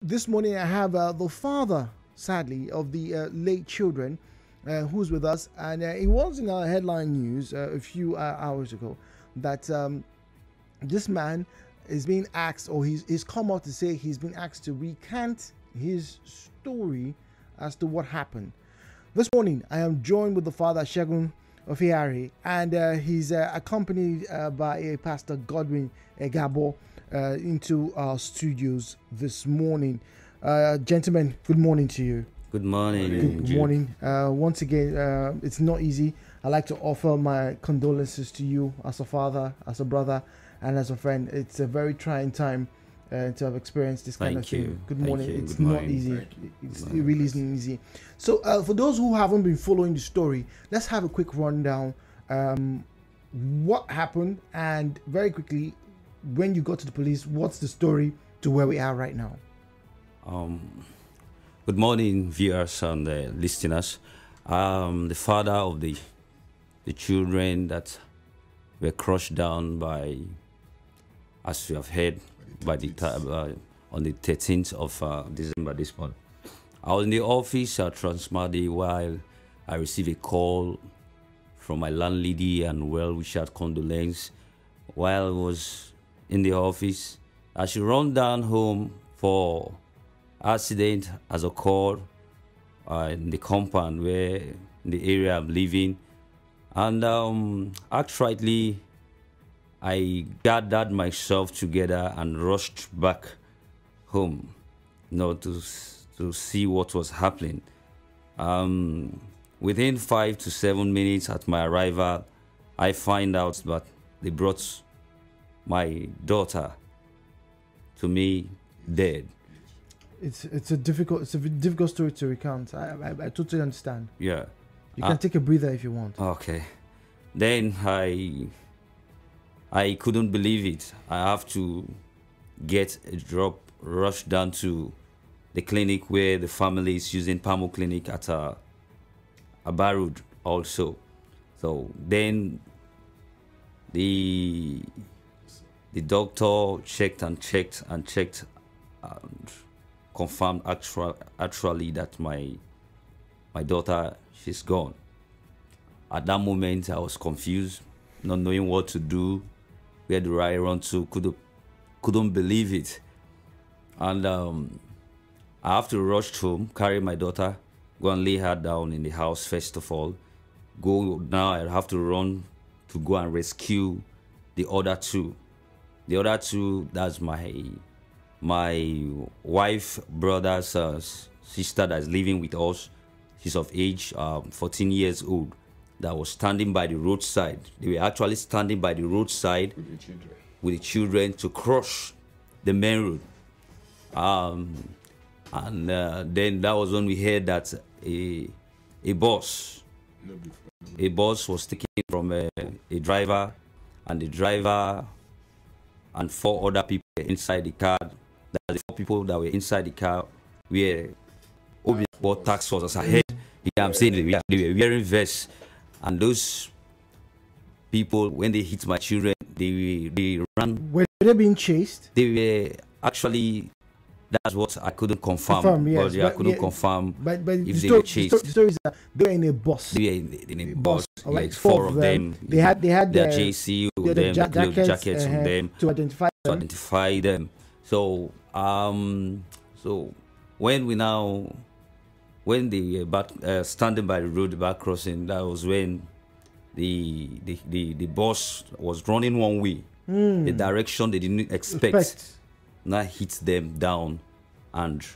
This morning I have the father, sadly, of the late children who's with us. And it was in our headline news a few hours ago that this man is being asked, or he's come out to say he's been asked to recant his story as to what happened. This morning, I am joined with the father, Segun Opikara, and he's accompanied by a Pastor Godwin Egabo into our studios this morning. Gentlemen, good morning to you. Good morning. Good morning. Once again, it's not easy. I'd like to offer my condolences to you as a father, as a brother, and as a friend. It's a very trying time to have experienced this kind of thing. Good morning. It's not easy. It really isn't easy. So for those who haven't been following the story, let's have a quick rundown. What happened, and very quickly, when you got to the police, what's the story to where we are right now? Good morning, viewers and listeners. The father of the children that were crushed down by, as you have heard, by the on the 13th of December this month. I was in the office at Transmadi while I received a call from my landlady and well-wisher condolence. While I was in the office, I should run down home for accident has occurred in the compound where in the area I'm living, and actually I gathered myself together and rushed back home, to see what was happening. Within 5 to 7 minutes at my arrival, I find out that they brought my daughter to me dead. It's a difficult story to recount. I totally understand. Yeah. You can take a breather if you want. Okay. Then I couldn't believe it. I have to get a rush down to the clinic where the family is using Pamo Clinic at Abarud also. So then the doctor checked and confirmed actually that my daughter, she's gone. At that moment, I was confused, not knowing what to do, where do I run to, couldn't believe it. And I have to rush home, carry my daughter, go and lay her down in the house first of all. Now I have to run to go and rescue the other two. The other two, that's my wife, brother's sister that's living with us. She's of age, 14 years old, that was standing by the roadside. They were actually standing by the roadside with the children to cross the main road. And then that was when we heard that a bus was taken from a driver, and the driver and 4 other people inside the car. The 4 people that were inside the car were Port Harcourt as ahead. I'm saying they were wearing vests, and those people, when they hit my children, they ran. Were they being chased? They were actually. That's what I couldn't confirm. Yes, I couldn't confirm if they were chased. The story is that they were in a bus. They were in a bus. Like like 4 of them. They had their JC with them, jackets with them to identify them. So when they were standing by the road back crossing, that was when the bus was running one way, the direction they didn't expect. Now hit them down, and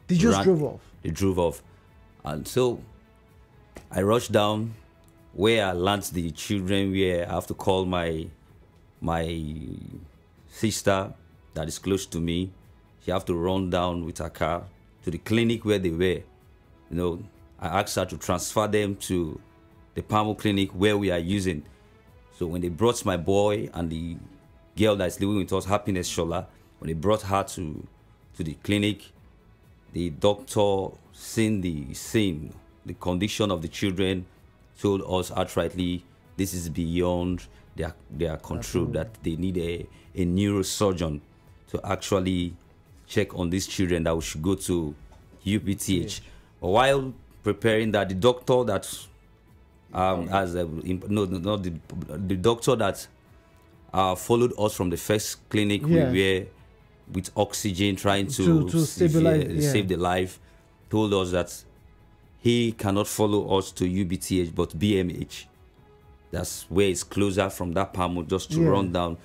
they just drove off. They drove off, and so I rushed down where I landed the children. Where I have to call my sister that is close to me. She have to run down with her car to the clinic where they were. I asked her to transfer them to the Pamo Clinic where we are using. So when they brought my boy and the girl that is living with us, Happiness Shola, when they brought her to the clinic, the doctor, seeing the condition of the children, told us outrightly this is beyond their control, that they need a neurosurgeon to actually check on these children, that we should go to UPTH. But while preparing that, the doctor that the doctor that followed us from the first clinic, we were with oxygen trying to stabilize, save the life, told us that he cannot follow us to UBTH but BMH. That's where it's closer from that Palmo, just to run down.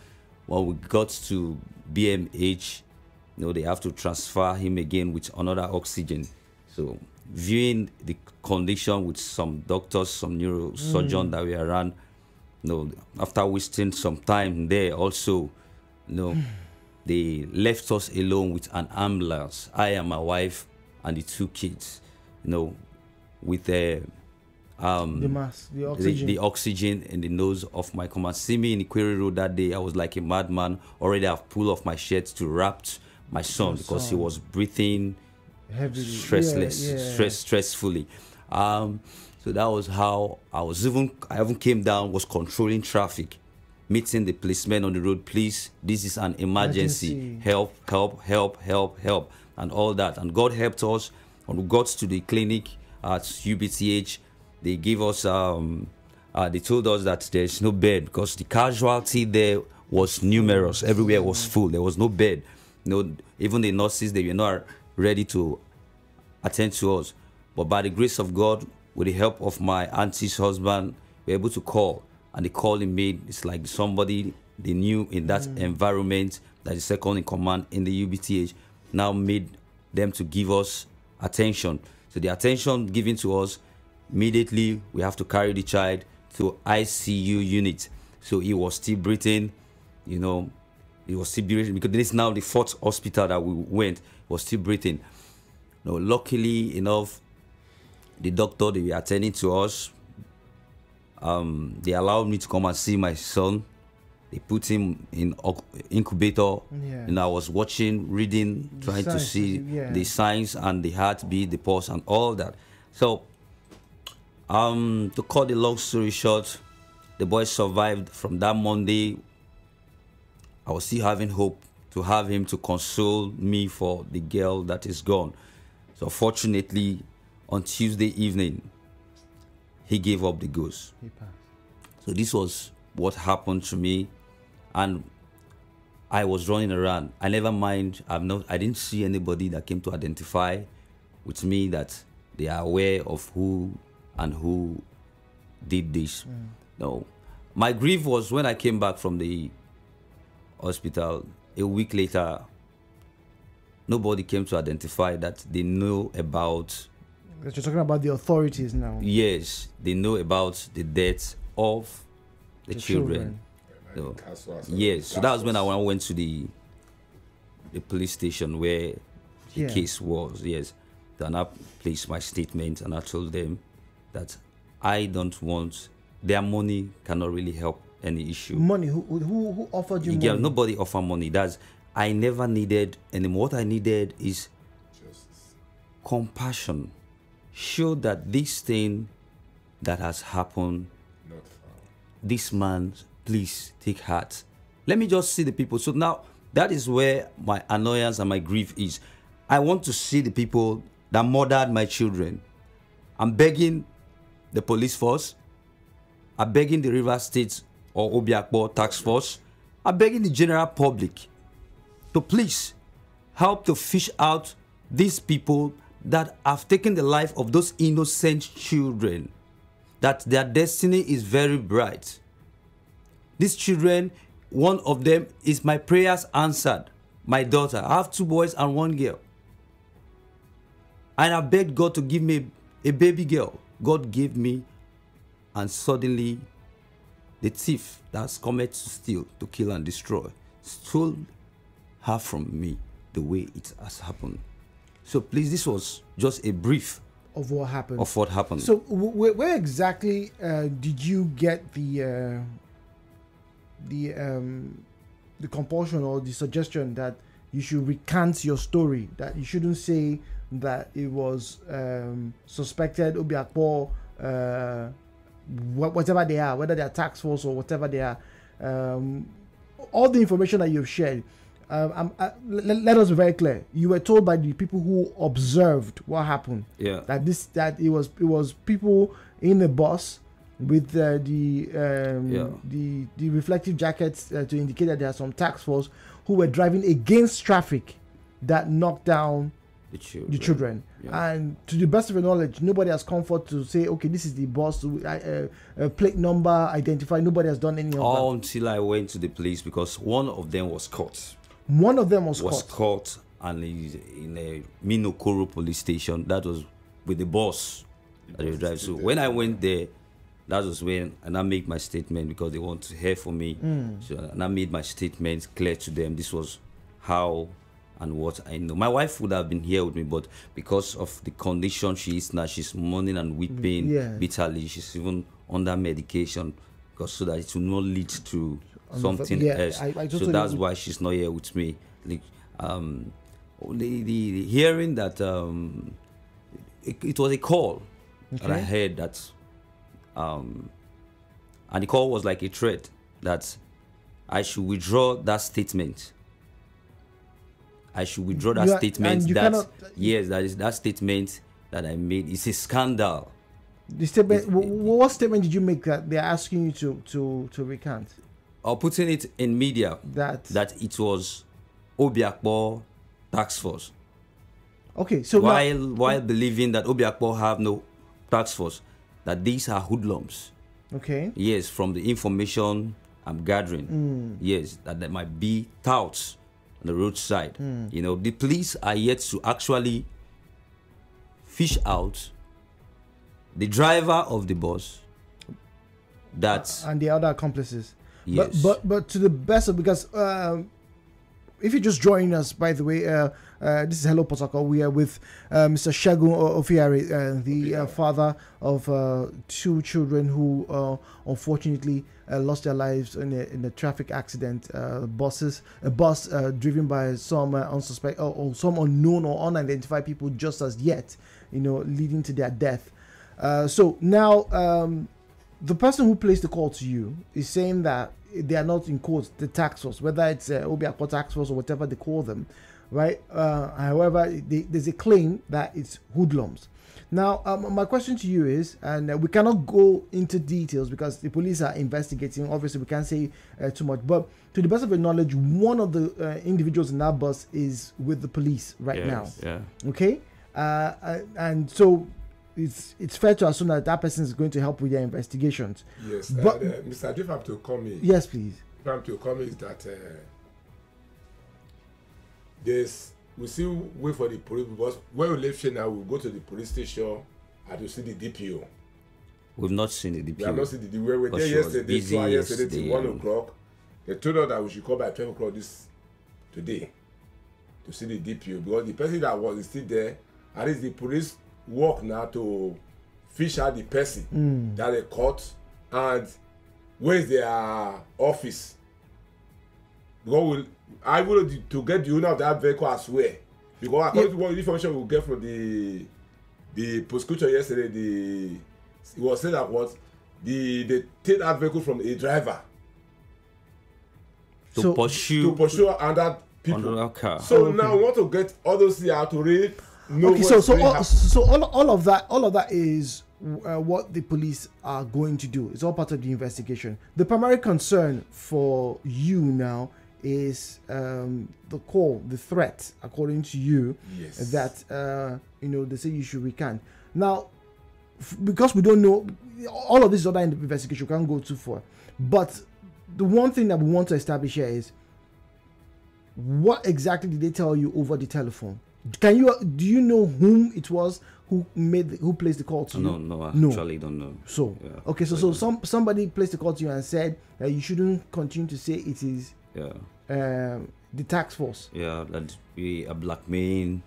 When we got to BMH, they have to transfer him again with another oxygen. So viewing the condition with some doctors, some neurosurgeons that we around, after wasting some time there also, they left us alone with an ambulance. I and my wife and the 2 kids, with the mask, the oxygen in the nose of my command. See me in the Query Road that day, I was like a madman. Already I've pulled off my shirt to wrap my son because he was breathing heavily, stressfully. So that was how I even came down, was controlling traffic, meeting the policemen on the road. Please, this is an emergency. Help, and all that. And God helped us. When we got to the clinic at UBTH, they gave us, they told us that there's no bed because the casualty there was numerous. Everywhere was full. There was no bed. Even the nurses, they were not ready to attend to us. But by the grace of God, with the help of my auntie's husband, we were able to call. And the call he made, it's like somebody they knew in that environment, that is second in command in the UBTH, now made them to give us attention. So the attention given to us, immediately we have to carry the child to ICU unit. So he was still breathing, he was still breathing, because this is now the 4th hospital that we went, was still breathing. Luckily enough, the doctor, they were attending to us. They allowed me to come and see my son. They put him in incubator, and I was watching, reading, trying to see the signs and the heartbeat, the pulse, and all that. So, to cut the long story short, the boy survived. From that Monday, I was still having hope to have him to console me for the girl that is gone. So, fortunately, on Tuesday evening, he gave up the ghost. He passed. So this was what happened to me, and I was running around. I never mind. I didn't see anybody that came to identify with me that they are aware of who did this. No, my grief was when I came back from the hospital a week later. Nobody came to identify that they know about. You're talking about the authorities now. Yes, they know about the death of the children. So, yes, so that was when I went to the police station where the case was. Yes, then I placed my statement and I told them that I don't want their money, cannot really help any issue. Money? Who offered you money? Yeah, nobody offered money. I never needed anymore. What I needed is justice, compassion. Show that this thing that has happened, this man, please take heart. Let me just see the people. So now that is where my annoyance and my grief is. I want to see the people that murdered my children. I'm begging the police force. I'm begging the River State or Obiakpo Task Force. I'm begging the general public to please help to fish out these people that have taken the life of those innocent children, that their destiny is very bright. These children, one of them is my prayers answered, my daughter. I have 2 boys and 1 girl. And I begged God to give me a baby girl. God gave me, and suddenly the thief that's come to steal, to kill and destroy, stole her from me the way it has happened. So please, this was just a brief of what happened. So where exactly did you get the compulsion or the suggestion that you should recant your story, that you shouldn't say that it was suspected Obiakpo, whatever they are, whether they are task force or whatever they are, all the information that you've shared, let us be very clear. You were told by the people who observed what happened. Yeah. That it was people in the bus with the reflective jackets to indicate that there are some task force who were driving against traffic that knocked down the children. Yeah. And to the best of your knowledge, nobody has come forth to say, okay, this is the bus, plate number identified. Nobody has done any of that. Until I went to the police, because one of them was caught. One of them was caught and he's in a Minokoro police station. That was with the boss that they drive. So when I went there, that was when, and I made my statement because they want to hear from me. So, and I made my statement clear to them. This was how and what I know. My wife would have been here with me, but because of the condition she is now, she's mourning and weeping bitterly. She's even under medication, because so that it will not lead to something else. I totally so that's why she's not here with me. Like, the hearing that it was a call that I heard that, and the call was like a threat that I should withdraw that statement. I should withdraw that statement. That statement that I made is a scandal. The statement. What statement did you make that they're asking you to recant? Or putting it in media that it was Obiakpo task force. Okay, so while believing that Obiakpo have no task force, that these are hoodlums. Okay. Yes, from the information I'm gathering. Yes, that there might be touts on the roadside. You know, the police are yet to actually fish out the driver of the bus and the other accomplices. Yes. But to the best of, because if you're just joining us, by the way, this is Hello Port Harcourt. We are with Mr. Segun Opikara, the father of 2 children who unfortunately lost their lives in a traffic accident. A bus driven by some unsuspected or some unknown or unidentified people just as yet, leading to their death. So now the person who placed the call to you is saying that they are not, in quotes, the task force, whether it's Obiakpo task force or whatever they call them, right? However, there's a claim that it's hoodlums. Now, my question to you is, and we cannot go into details because the police are investigating. Obviously, we can't say too much. But to the best of your knowledge, one of the individuals in that bus is with the police right now. Yeah. Okay? And so it's fair to assume that person is going to help with their investigations. Yes, but Mr. If I'm to come in. Yes, please. If I'm to come in is that we still wait for the police, because when we leave here now, we'll go to the police station and to see the DPO. We've not seen the DPO. We have not seen the DPO. We were there yesterday till 1 o'clock. They told us that we should come by 12 o'clock today to see the DPO, because the person that was still there, at least the police work now to fish out the person that they caught and where's their office. Because I will to get the owner of that vehicle as well. Because according to what information we get from the prosecutor yesterday, it was said that they take that vehicle from a driver to pursue other people. Another car. So now we want to get all those here to read. Okay, so all of that is what the police are going to do. It's all part of the investigation. The primary concern for you now is the call, the threat, according to you, that they say you should recant. Now, because we don't know, all of this other investigation can't go too far. But the one thing that we want to establish here is, what exactly did they tell you over the telephone? Do you know whom it was who placed the call to you? No, I actually don't know. So okay, so somebody placed the call to you and said that you shouldn't continue to say it is the task force. Yeah, that we are blackmailing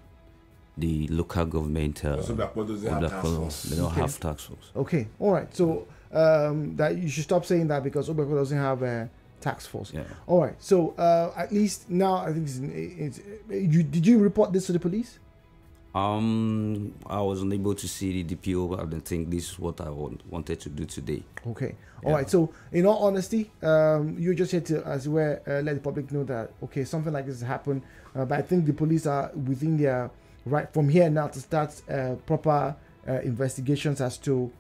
the local government. So they don't have task force. Okay, all right. So that you should stop saying that, because Obiakpo doesn't have a task force. Yeah. All right. So at least now I think did you report this to the police? I was unable to see the DPO. I don't think this is what I wanted to do today. Okay. All right. So, in all honesty, you're just here to, as well, let the public know that, okay, something like this has happened. But I think the police are within their right from here now to start proper investigations as to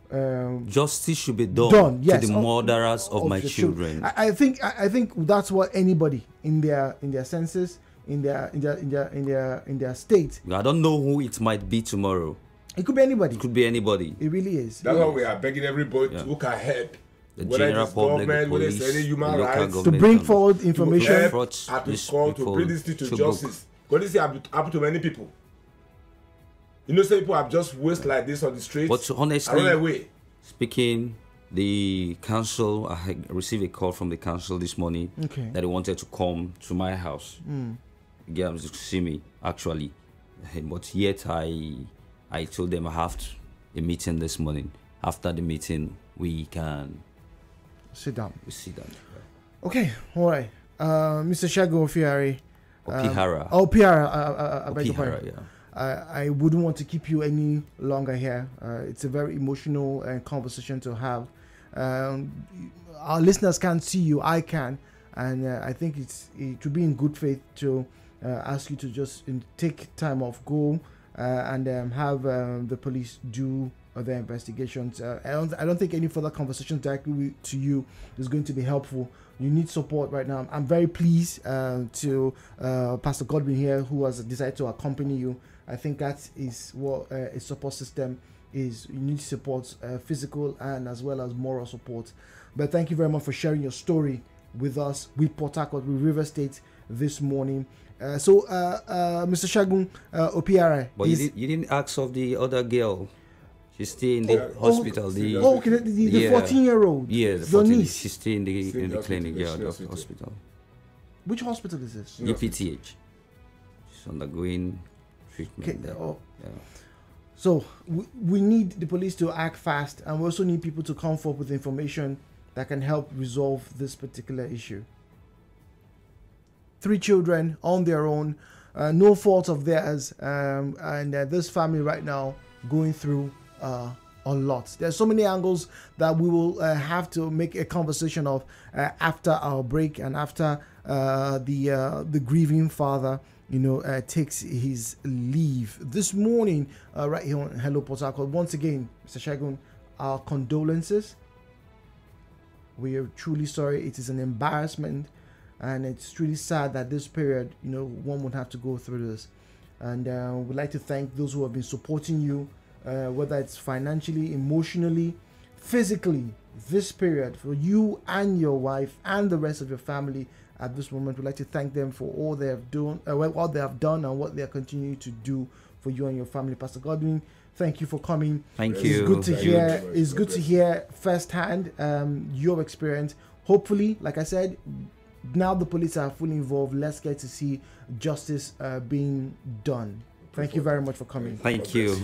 justice should be done yes, to the murderers of my children. I think that's what anybody in their senses, in their state. I don't know who it might be tomorrow. It could be anybody. It could be anybody. It really is. That's why we are begging everybody who can help. The general public, the police, any human the rights, to bring forward information, to bring this thing to justice. Because this happened to many people. You know, some people have just waste like this on the streets. But honestly, speaking, the council, I received a call from the council this morning that they wanted to come to my house. To see me, actually. But yet I told them I have a meeting this morning. After the meeting, we can sit down. We sit down. Okay, all right. Mr. Segun Opikara. Opikara, yeah. I wouldn't want to keep you any longer here. It's a very emotional conversation to have. Our listeners can't see you, I can, and I think it would be in good faith to ask you to just take time off, go and have the police do their investigations. I don't think any further conversations directly to you is going to be helpful. You need support right now. I'm very pleased to Pastor Godwin here, who has decided to accompany you. I think that is what a support system is. You need support, physical and as well as moral support. But thank you very much for sharing your story with us, with Port Harcourt, with River State this morning. So, Mr. Segun Opikara. But you didn't ask of the other girl. She's still in the hospital. The 14-year-old. Yeah, the 14. She's still in the clinic. Yeah, the hospital. Which hospital is this? UPTH. She's undergoing treatment there. Yeah. So we need the police to act fast, and we also need people to come forward with information that can help resolve this particular issue. 3 children on their own, no fault of theirs, and this family right now going through a lot. There's so many angles that we will have to make a conversation of after our break and after the grieving father takes his leave this morning right here on Hello Port Harcourt. Once again, Mr. Segun, our condolences. We are truly sorry. It is an embarrassment, and it's truly sad that this period, one would have to go through this. And we'd like to thank those who have been supporting you, whether it's financially, emotionally, physically, this period for you and your wife and the rest of your family. At this moment, we'd like to thank them for all they have done, what they have done, and what they are continuing to do for you and your family. Pastor Godwin, thank you for coming. Thank you. It's good to hear. It's good to hear firsthand your experience. Hopefully, like I said, now the police are fully involved. Let's get to see justice being done. Thank you very much for coming. Thank you.